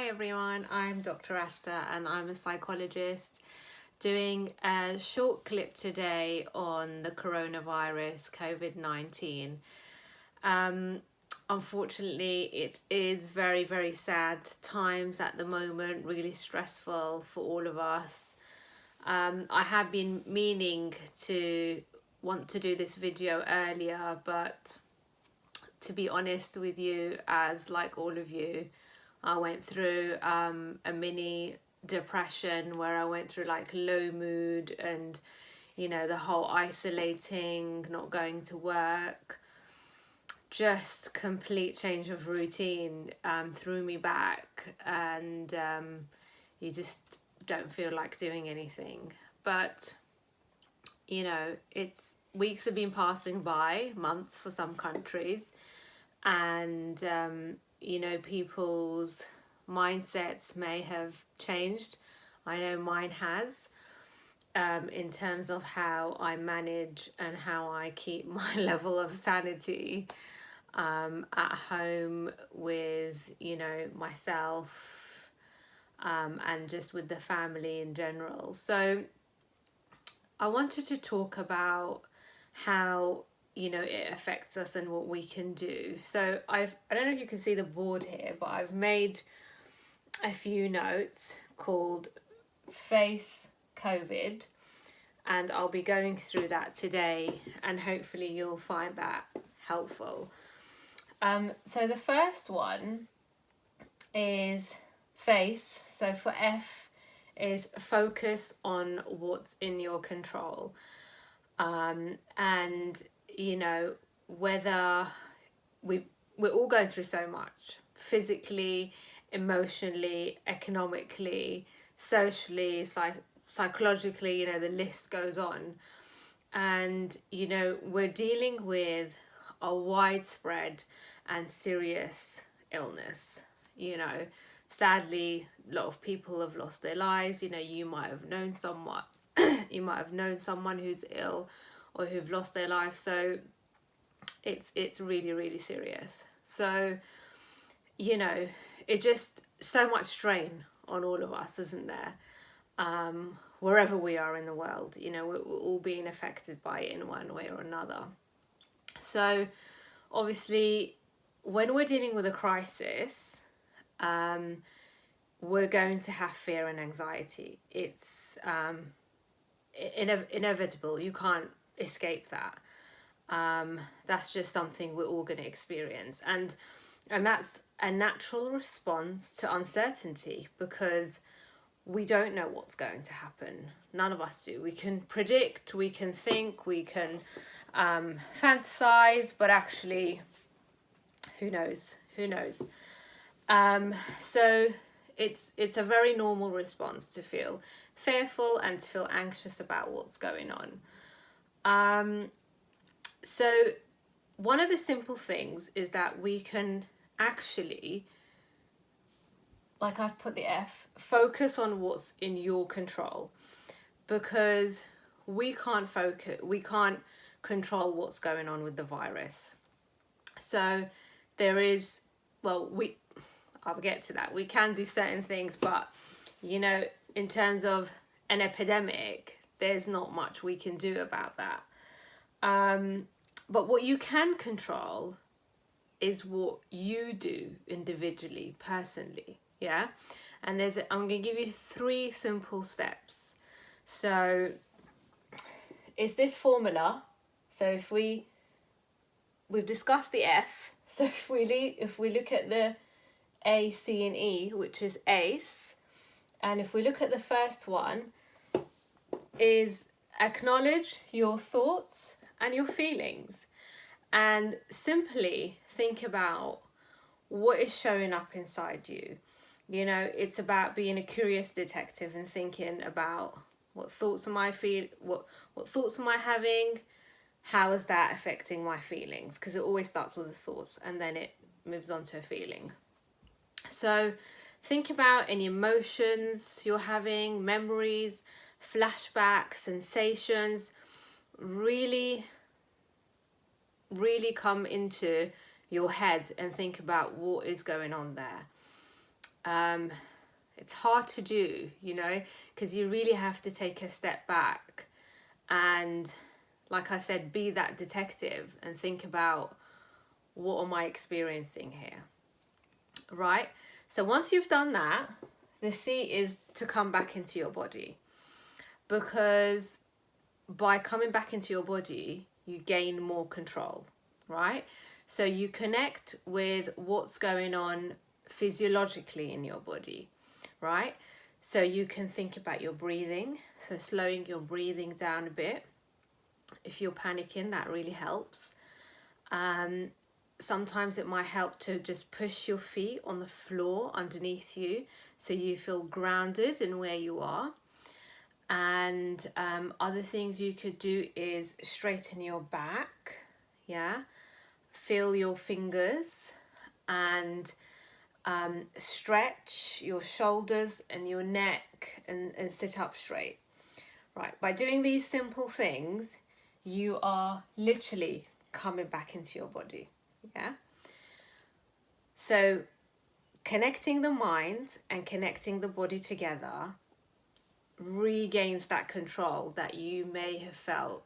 Hi everyone, I'm Dr. Ashter and I'm a psychologist doing a short clip today on the coronavirus COVID-19. Unfortunately, it is very sad times at the moment, really stressful for all of us. I have been meaning to want to do this video earlier, but to be honest with you, as like all of you, I went through a mini depression where I went through like low mood and, you know, the whole isolating, not going to work, just complete change of routine threw me back, and you just don't feel like doing anything. But, you know, weeks have been passing by, months for some countries, and you know, people's mindsets may have changed. I know mine has, in terms of how I manage and how I keep my level of sanity at home with, you know, myself, and just with the family in general. So I wanted to talk about how, you know, it affects us and what we can do. So I don't know if you can see the board here, but I've made a few notes called Face COVID, and I'll be going through that today, and hopefully you'll find that helpful. So the first one is face. So for F is focus on what's in your control. And you know, whether we're all going through so much physically, emotionally, economically, socially, psychologically, you know, the list goes on. And, you know, we're dealing with a widespread and serious illness. You know, sadly, a lot of people have lost their lives. You know, you might have known someone, you might have known someone who's ill or who've lost their life. So it's really serious. So, you know, it just so much strain on all of us, isn't there? Wherever we are in the world, you know, we're all being affected by it in one way or another. So obviously, when we're dealing with a crisis, we're going to have fear and anxiety. It's inevitable. You can't escape that. That's just something we're all going to experience, and that's a natural response to uncertainty, because we don't know what's going to happen. None of us do. We can predict, we can think, we can fantasize, but actually, who knows? So it's a very normal response to feel fearful and to feel anxious about what's going on. So one of the simple things is that we can actually, like I've put the F, focus on what's in your control, because we can't control what's going on with the virus. So there is, well, I'll get to that. We can do certain things, but, you know, in terms of an epidemic, there's not much we can do about that. But what you can control is what you do individually, personally, yeah? And I'm going to give you 3 simple steps. So it's this formula. So if we've discussed the F, so if we look at the A, C, and E, which is ACE, and if we look at the first one, is acknowledge your thoughts and your feelings, and simply think about what is showing up inside you. You know, it's about being a curious detective and thinking about what thoughts am I having? How is that affecting my feelings? Because it always starts with the thoughts and then it moves on to a feeling. So think about any emotions you're having, memories, flashbacks, sensations. Really come into your head and think about what is going on there. it's hard to do, because you really have to take a step back and, like I said, be that detective and think about, what am I experiencing here, right? So once you've done that, the C is to come back into your body, because by coming back into your body, you gain more control, right? So you connect with what's going on physiologically in your body, right? So you can think about your breathing, so slowing your breathing down a bit. If you're panicking, that really helps. Sometimes it might help to just push your feet on the floor underneath you so you feel grounded in where you are. And other things you could do is straighten your back, feel your fingers, and stretch your shoulders and your neck, and sit up straight. Right, by doing these simple things, you are literally coming back into your body. So connecting the mind and connecting the body together regains that control that you may have felt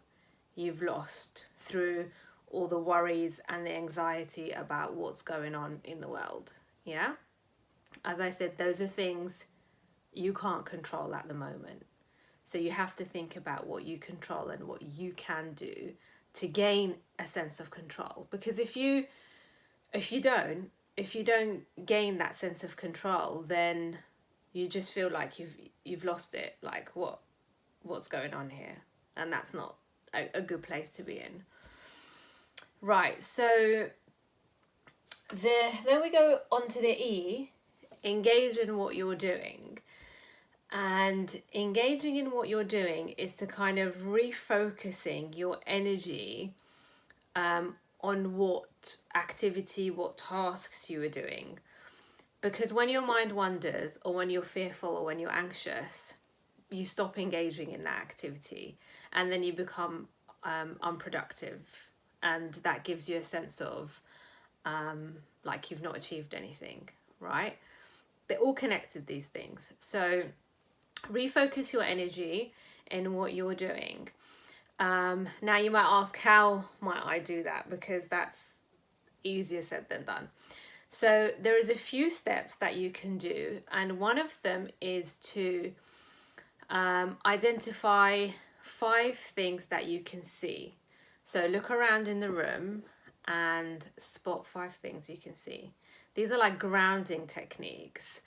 you've lost through all the worries and the anxiety about what's going on in the world. As I said, those are things you can't control at the moment. So you have to think about what you control and what you can do to gain a sense of control. Because if you don't gain that sense of control, then you just feel like you've lost it. Like, what's going on here? And that's not a good place to be in. Right, so then we go on to the E, engage in what you're doing. And engaging in what you're doing is to kind of refocusing your energy on what activity, what tasks you are doing. Because when your mind wanders, or when you're fearful, or when you're anxious, you stop engaging in that activity, and then you become unproductive, and that gives you a sense of like you've not achieved anything, right? They're all connected, these things. So refocus your energy in what you're doing. Now you might ask, how might I do that? Because that's easier said than done. So there is a few steps that you can do, and one of them is to identify 5 things that you can see. So look around in the room and spot 5 things you can see. These are like grounding techniques,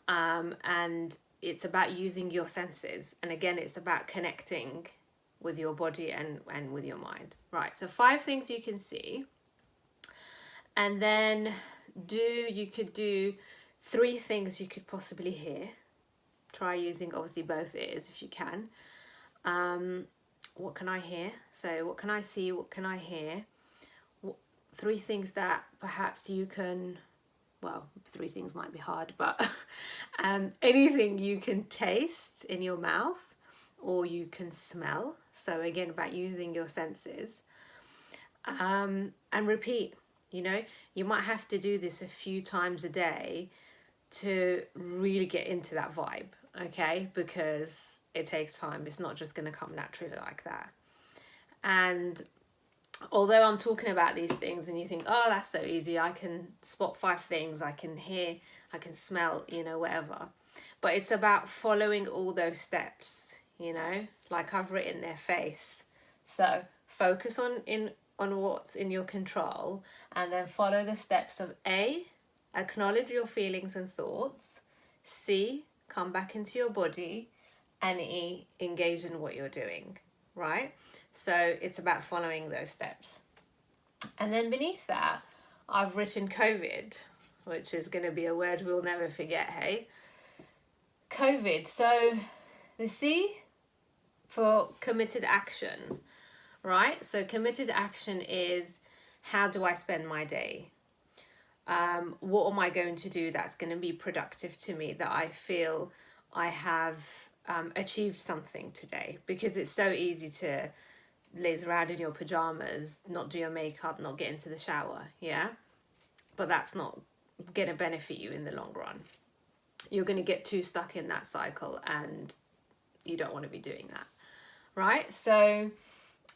and it's about using your senses. And again, it's about connecting with your body and with your mind. Right, so 5 things you can see. And then you could do 3 things you could possibly hear. Try using obviously both ears if you can. What can I hear? So what can I see? What can I hear? 3 things that perhaps you can, well, 3 things might be hard, but anything you can taste in your mouth or you can smell. So again, about using your senses. And repeat. You might have to do this a few times a day to really get into that vibe, okay? Because it takes time. It's not just going to come naturally like that. And although I'm talking about these things and you think, oh, that's so easy, I can spot 5 things, I can hear, I can smell, whatever. But it's about following all those steps, like I've written their face. So focus on what's in your control, and then follow the steps of A, acknowledge your feelings and thoughts, C, come back into your body, and E, engage in what you're doing, right? So it's about following those steps. And then beneath that, I've written COVID, which is going to be a word we'll never forget, hey? COVID. So the C for committed action, right? So committed action is, how do I spend my day? What am I going to do that's going to be productive to me, that I feel I have achieved something today? Because it's so easy to laze around in your pajamas, not do your makeup, not get into the shower, but that's not going to benefit you in the long run. you're going to get too stuck in that cycle, and you don't want to be doing that, right? So,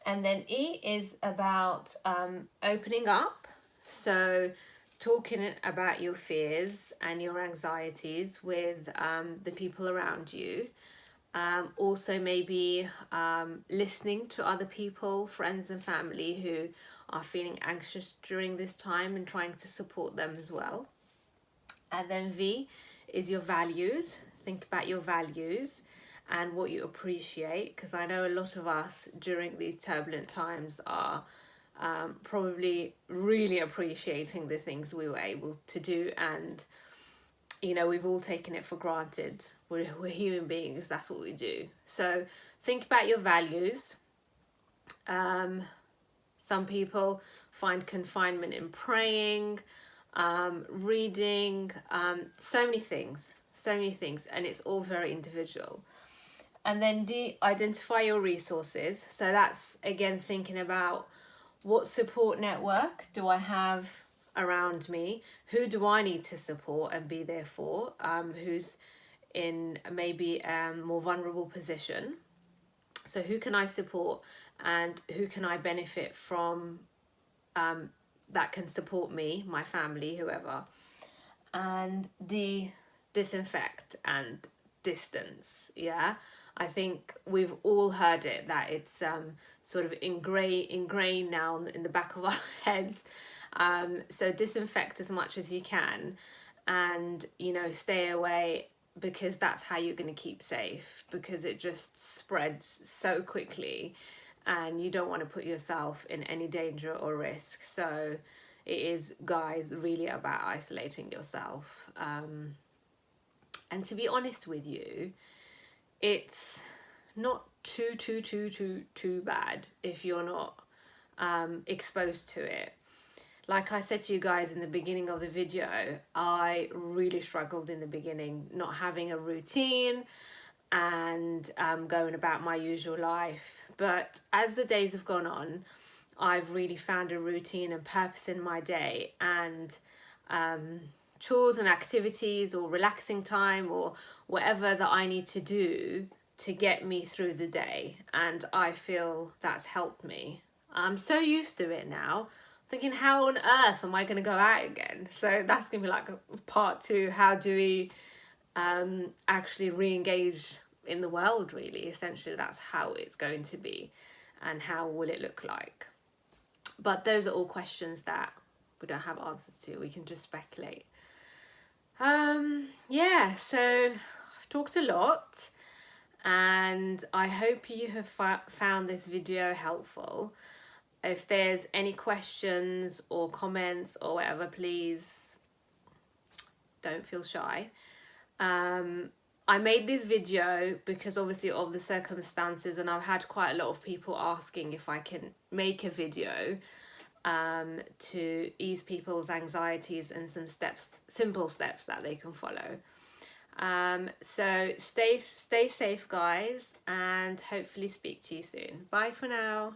and then E is about opening up. So talking about your fears and your anxieties with the people around you. Also maybe listening to other people, friends and family who are feeling anxious during this time, and trying to support them as well. And then V is your values. Think about your values and what you appreciate, because I know a lot of us during these turbulent times are probably really appreciating the things we were able to do, and we've all taken it for granted. We're human beings, that's what we do. So think about your values. Some people find confinement in praying, reading, so many things, and it's all very individual. And then D, identify your resources. So that's again thinking about what support network do I have around me? Who do I need to support and be there for? Who's in maybe a more vulnerable position? So who can I support, and who can I benefit from that can support me, my family, whoever. And D, disinfect and distance. Yeah, I think we've all heard it, that it's sort of ingrained now in the back of our heads. So disinfect as much as you can, and stay away, because that's how you're going to keep safe, because it just spreads so quickly, and you don't want to put yourself in any danger or risk. So it is, guys, really about isolating yourself. And to be honest with you, it's not too bad if you're not exposed to it. Like I said to you guys in the beginning of the video, I really struggled in the beginning, not having a routine and going about my usual life. But as the days have gone on, I've really found a routine and purpose in my day, and chores and activities or relaxing time or whatever that I need to do to get me through the day. And I feel that's helped me. I'm so used to it now, thinking, how on earth am I going to go out again? So that's going to be like a part 2. How do we actually re-engage in the world, really? Essentially, that's how it's going to be, and how will it look like? But those are all questions that we don't have answers to. We can just speculate. Yeah, so I've talked a lot, and I hope you have found this video helpful. If there's any questions or comments or whatever, please don't feel shy. I made this video because obviously of the circumstances, and I've had quite a lot of people asking if I can make a video to ease people's anxieties and some simple steps that they can follow. So stay safe, guys, and hopefully speak to you soon. Bye for now.